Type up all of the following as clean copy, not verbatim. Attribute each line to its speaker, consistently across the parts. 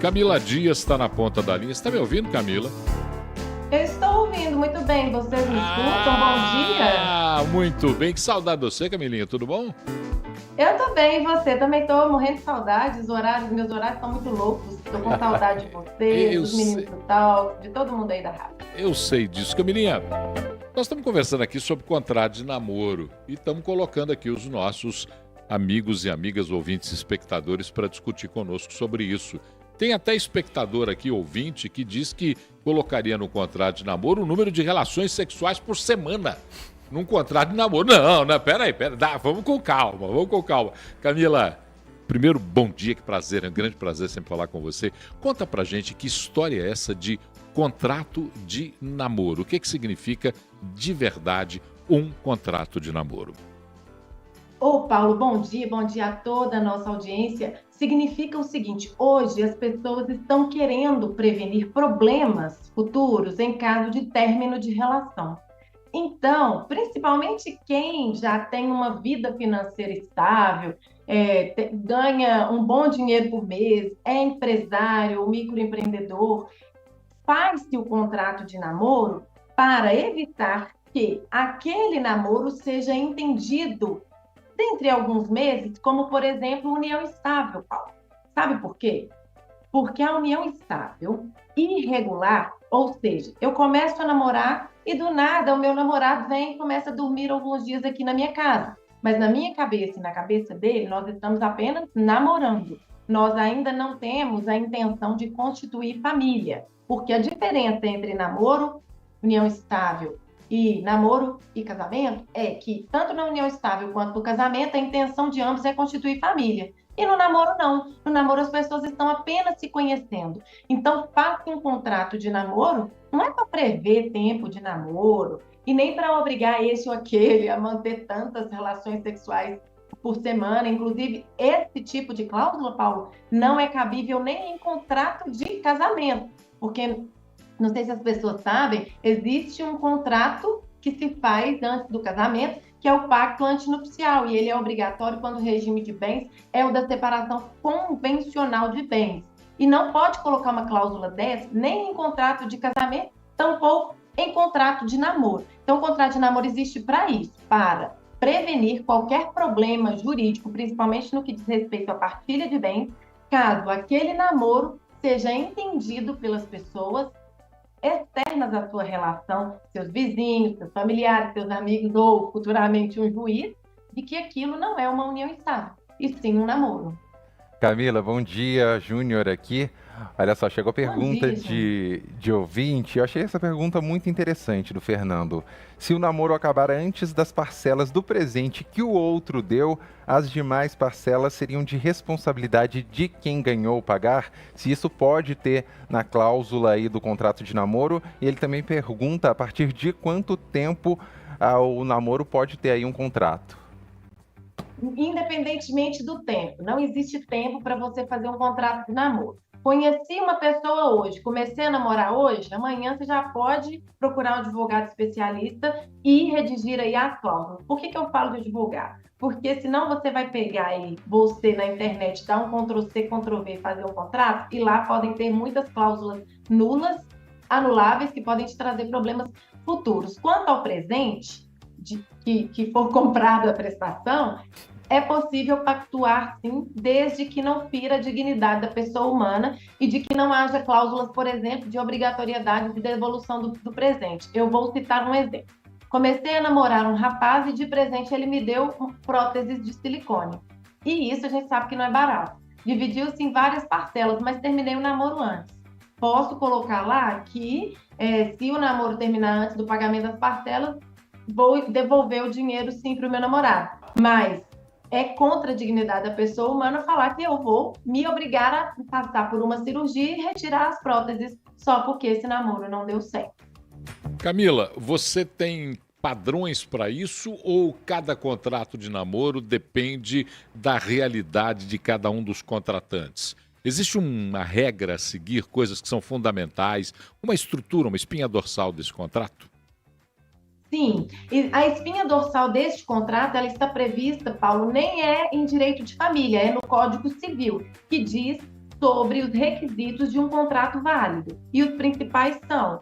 Speaker 1: Camila Dias está na ponta da linha. Você está me ouvindo, Camila?
Speaker 2: Eu estou ouvindo muito bem. Vocês me escutam? Bom dia.
Speaker 1: Ah, muito bem. Que saudade de você, Camilinha. Tudo bom?
Speaker 2: Eu tô bem, e você? Também tô morrendo de saudades. Meus horários estão muito loucos. Tô com saudade de você,
Speaker 1: Eu
Speaker 2: dos meninos
Speaker 1: sei,
Speaker 2: do Talk, de todo mundo aí da rádio.
Speaker 1: eu sei disso. Camilinha, nós estamos conversando aqui sobre contrato de namoro e estamos colocando aqui os nossos amigos e amigas, ouvintes e espectadores para discutir conosco sobre isso. Tem até espectador aqui, ouvinte, que diz que colocaria no contrato de namoro o número de relações sexuais por semana. Num contrato de namoro. Não, peraí. Vamos com calma. Camila, primeiro, bom dia, que prazer, é um grande prazer sempre falar com você. Conta pra gente que história é essa de contrato de namoro. O que significa de verdade um contrato de namoro?
Speaker 2: Ô, Paulo, bom dia a toda a nossa audiência. Significa o seguinte: hoje as pessoas estão querendo prevenir problemas futuros em caso de término de relação. Então, principalmente quem já tem uma vida financeira estável, ganha um bom dinheiro por mês, é empresário, microempreendedor, faz-se o contrato de namoro para evitar que aquele namoro seja entendido dentre alguns meses, como, por exemplo, união estável, Paulo. Sabe por quê? Porque a união estável, irregular, ou seja, eu começo a namorar e do nada o meu namorado vem e começa a dormir alguns dias aqui na minha casa. Mas na minha cabeça e na cabeça dele, nós estamos apenas namorando. Nós ainda não temos a intenção de constituir família, porque a diferença entre namoro, união estável e namoro e casamento é que tanto na união estável quanto no casamento a intenção de ambos é constituir família. E no namoro, não. No namoro, as pessoas estão apenas se conhecendo. Então, faça um contrato de namoro, não é para prever tempo de namoro, e nem para obrigar esse ou aquele a manter tantas relações sexuais por semana. Inclusive, esse tipo de cláusula, Paulo, não é cabível nem em contrato de casamento. Porque, não sei se as pessoas sabem, existe um contrato que se faz antes do casamento, que é o pacto antinupcial, e ele é obrigatório quando o regime de bens é o da separação convencional de bens. E não pode colocar uma cláusula dessa nem em contrato de casamento, tampouco em contrato de namoro. Então, o contrato de namoro existe para isso, para prevenir qualquer problema jurídico, principalmente no que diz respeito à partilha de bens, caso aquele namoro seja entendido pelas pessoas externas à sua relação, seus vizinhos, seus familiares, seus amigos ou futuramente um juiz, de que aquilo não é uma união estável, e sim um namoro.
Speaker 3: Camila, bom dia, Júnior aqui. Olha só, chegou a
Speaker 2: Bom
Speaker 3: pergunta
Speaker 2: dia, gente.
Speaker 3: de ouvinte. Eu achei essa pergunta muito interessante do Fernando. Se o namoro acabar antes das parcelas do presente que o outro deu, as demais parcelas seriam de responsabilidade de quem ganhou pagar? Se isso pode ter na cláusula aí do contrato de namoro? E ele também pergunta a partir de quanto tempo o namoro pode ter aí um contrato.
Speaker 2: Independentemente do tempo, não existe tempo para você fazer um contrato de namoro. Conheci uma pessoa hoje, comecei a namorar hoje, amanhã você já pode procurar um advogado especialista e redigir aí a cláusula. Por que eu falo de advogado? Porque senão você vai pegar aí, você na internet, dar um Ctrl+C, Ctrl+V e fazer um contrato, e lá podem ter muitas cláusulas nulas, anuláveis, que podem te trazer problemas futuros. Quanto ao presente, que for comprado a prestação, é possível pactuar, sim, desde que não fira a dignidade da pessoa humana e de que não haja cláusulas, por exemplo, de obrigatoriedade de devolução do presente. Eu vou citar um exemplo. Comecei a namorar um rapaz e de presente ele me deu próteses de silicone. E isso a gente sabe que não é barato. Dividiu-se em várias parcelas, mas terminei o namoro antes. Posso colocar lá que, se o namoro terminar antes do pagamento das parcelas, vou devolver o dinheiro sim para o meu namorado. Mas é contra a dignidade da pessoa humana falar que eu vou me obrigar a passar por uma cirurgia e retirar as próteses só porque esse namoro não deu certo.
Speaker 1: Camila, você tem padrões para isso ou cada contrato de namoro depende da realidade de cada um dos contratantes? Existe uma regra a seguir, coisas que são fundamentais, uma estrutura, uma espinha dorsal desse contrato?
Speaker 2: Sim, e a espinha dorsal deste contrato, ela está prevista, Paulo, nem é em direito de família, é no Código Civil, que diz sobre os requisitos de um contrato válido. E os principais são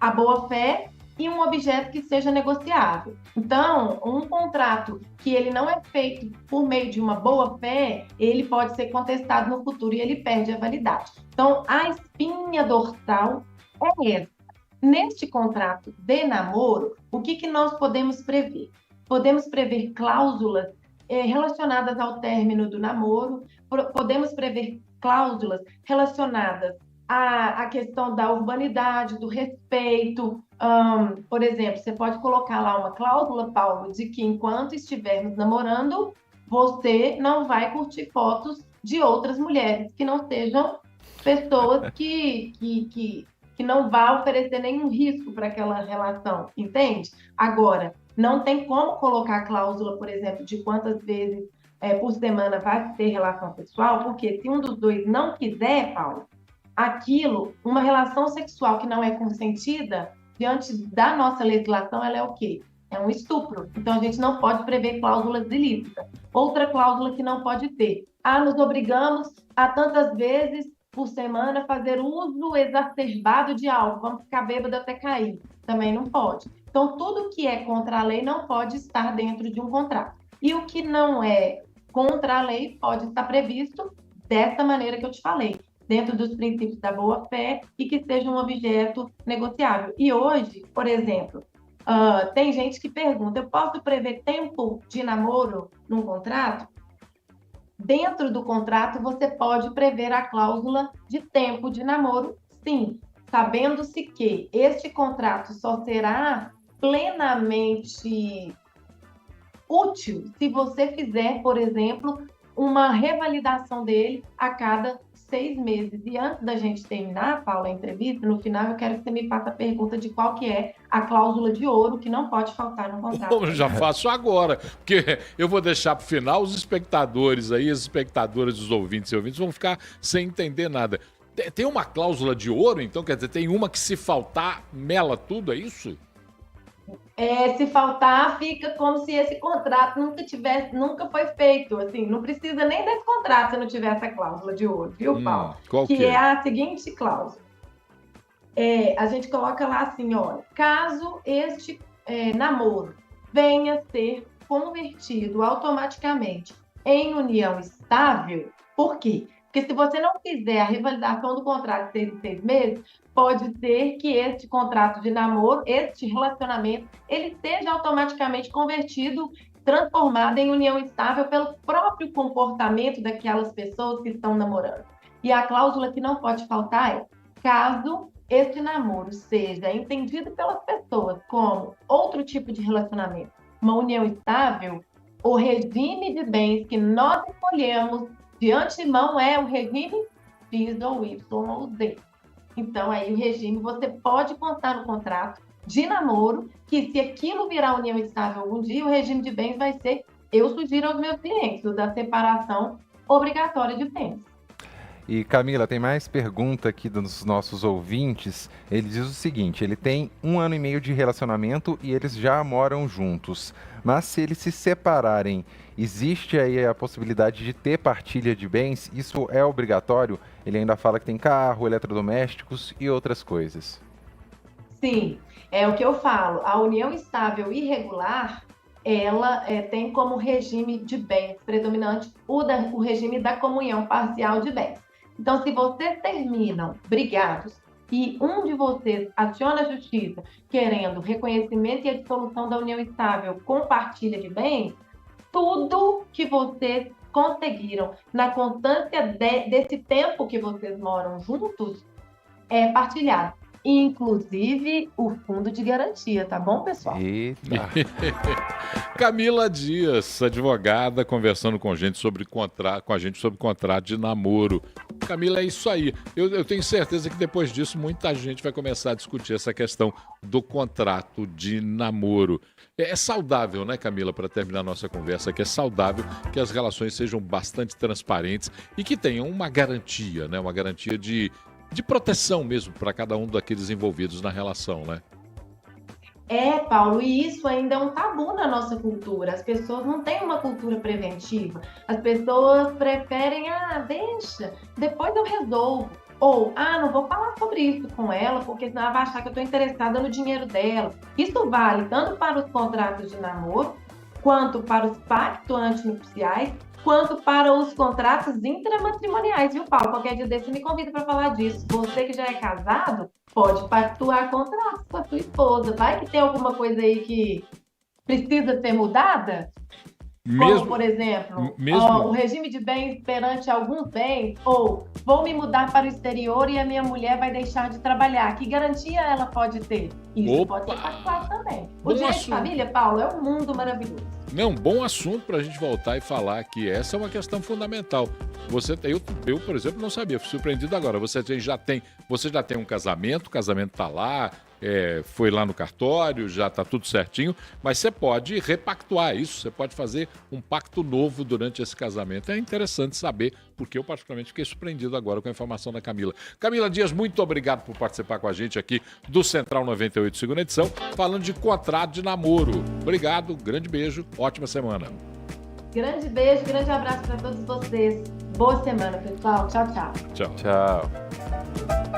Speaker 2: a boa-fé e um objeto que seja negociável. Então, um contrato que ele não é feito por meio de uma boa-fé, ele pode ser contestado no futuro e ele perde a validade. Então, a espinha dorsal é essa. Neste contrato de namoro, o que nós podemos prever? Podemos prever cláusulas relacionadas ao término do namoro, podemos prever cláusulas relacionadas à questão da urbanidade, do respeito. Por exemplo, você pode colocar lá uma cláusula, Paulo, de que enquanto estivermos namorando, você não vai curtir fotos de outras mulheres que não sejam pessoas que não vá oferecer nenhum risco para aquela relação, entende? Agora, não tem como colocar cláusula, por exemplo, de quantas vezes por semana vai ter relação sexual, porque se um dos dois não quiser, Paulo, aquilo, uma relação sexual que não é consentida, diante da nossa legislação, ela é o quê? É um estupro. Então, a gente não pode prever cláusulas ilícitas. Outra cláusula que não pode ter. Nos obrigamos a tantas vezes por semana fazer uso exacerbado de álcool. Vamos ficar bêbado até cair. Também não pode. Então, tudo que é contra a lei não pode estar dentro de um contrato. E o que não é contra a lei pode estar previsto dessa maneira que eu te falei, dentro dos princípios da boa-fé e que seja um objeto negociável. E hoje, por exemplo, tem gente que pergunta, eu posso prever tempo de namoro num contrato? Dentro do contrato, você pode prever a cláusula de tempo de namoro, sim, sabendo-se que este contrato só será plenamente útil se você fizer, por exemplo, uma revalidação dele a cada 6 meses. E antes da gente terminar, Paula, a entrevista, no final eu quero que você me faça a pergunta de qual que é a cláusula de ouro que não pode faltar no contrato.
Speaker 1: Eu já faço agora, porque eu vou deixar para o final os espectadores aí, as espectadoras, os ouvintes e ouvintes vão ficar sem entender nada. Tem uma cláusula de ouro, então? Quer dizer, tem uma que se faltar, mela tudo, é isso?
Speaker 2: Se faltar, fica como se esse contrato nunca foi feito. Assim, não precisa nem desse contrato se não tiver essa cláusula de ouro, viu, Paulo?
Speaker 1: Qual
Speaker 2: que é a seguinte cláusula. A gente coloca lá assim, olha, caso este namoro venha a ser convertido automaticamente em união estável, por quê? Porque se você não fizer a revalidação do contrato de 6 em 6 meses, pode ser que este contrato de namoro, este relacionamento, ele seja automaticamente convertido, transformado em união estável pelo próprio comportamento daquelas pessoas que estão namorando. E a cláusula que não pode faltar é, caso este namoro seja entendido pelas pessoas como outro tipo de relacionamento, uma união estável, o regime de bens que nós escolhemos de antemão é o regime X ou Y ou Z. Então, aí o regime, você pode constar no contrato de namoro que se aquilo virar união estável algum dia, o regime de bens vai ser, eu sugiro aos meus clientes, o da separação obrigatória de bens.
Speaker 3: E Camila, tem mais pergunta aqui dos nossos ouvintes. Ele diz o seguinte, ele tem 1 ano e meio de relacionamento e eles já moram juntos. Mas se eles se separarem, existe aí a possibilidade de ter partilha de bens? Isso é obrigatório? Ele ainda fala que tem carro, eletrodomésticos e outras coisas.
Speaker 2: Sim, é o que eu falo. A união estável irregular, ela tem como regime de bens predominante o regime da comunhão parcial de bens. Então, se vocês terminam brigados e um de vocês aciona a justiça querendo reconhecimento e a dissolução da união estável com partilha de bens, tudo que vocês conseguiram na constância desse tempo que vocês moram juntos é partilhado. Inclusive o fundo de garantia, tá bom, pessoal?
Speaker 3: Eita.
Speaker 1: Camila Dias, advogada, conversando com a gente sobre contrato de namoro. Camila, é isso aí. Eu tenho certeza que depois disso muita gente vai começar a discutir essa questão do contrato de namoro. É saudável, né, Camila, para terminar a nossa conversa, que é saudável que as relações sejam bastante transparentes e que tenham uma garantia, né, uma garantia de proteção mesmo para cada um daqueles envolvidos na relação, né?
Speaker 2: Paulo, e isso ainda é um tabu na nossa cultura. As pessoas não têm uma cultura preventiva. As pessoas preferem, deixa, depois eu resolvo. Ou, não vou falar sobre isso com ela, porque senão ela vai achar que eu estou interessada no dinheiro dela. Isso vale tanto para os contratos de namoro, quanto para os pactos antinupciais, quanto para os contratos intramatrimoniais, viu, Paulo? Qualquer dia desse me convida para falar disso. Você que já é casado, pode pactuar contratos com a sua esposa. Vai que tem alguma coisa aí que precisa ser mudada? Como, por exemplo, o regime de bens perante alguns bens, ou vou me mudar para o exterior e a minha mulher vai deixar de trabalhar. Que garantia ela pode ter? Isso pode ser pactuado também. O direito de família, Paulo, é um mundo maravilhoso.
Speaker 1: Não, bom assunto para a gente voltar e falar que essa é uma questão fundamental. Eu, por exemplo, não sabia, fui surpreendido agora. Você já tem um casamento, o casamento está lá, foi lá no cartório, já está tudo certinho, mas você pode repactuar isso, você pode fazer um pacto novo durante esse casamento. É interessante saber, porque eu particularmente fiquei surpreendido agora com a informação da Camila. Camila Dias, muito obrigado por participar com a gente aqui do Central 98, segunda edição, falando de contrato de namoro. Obrigado, grande beijo, ótima semana.
Speaker 2: Grande beijo, grande abraço para todos vocês. Boa semana, pessoal. Tchau, tchau.
Speaker 1: Tchau.
Speaker 3: Tchau.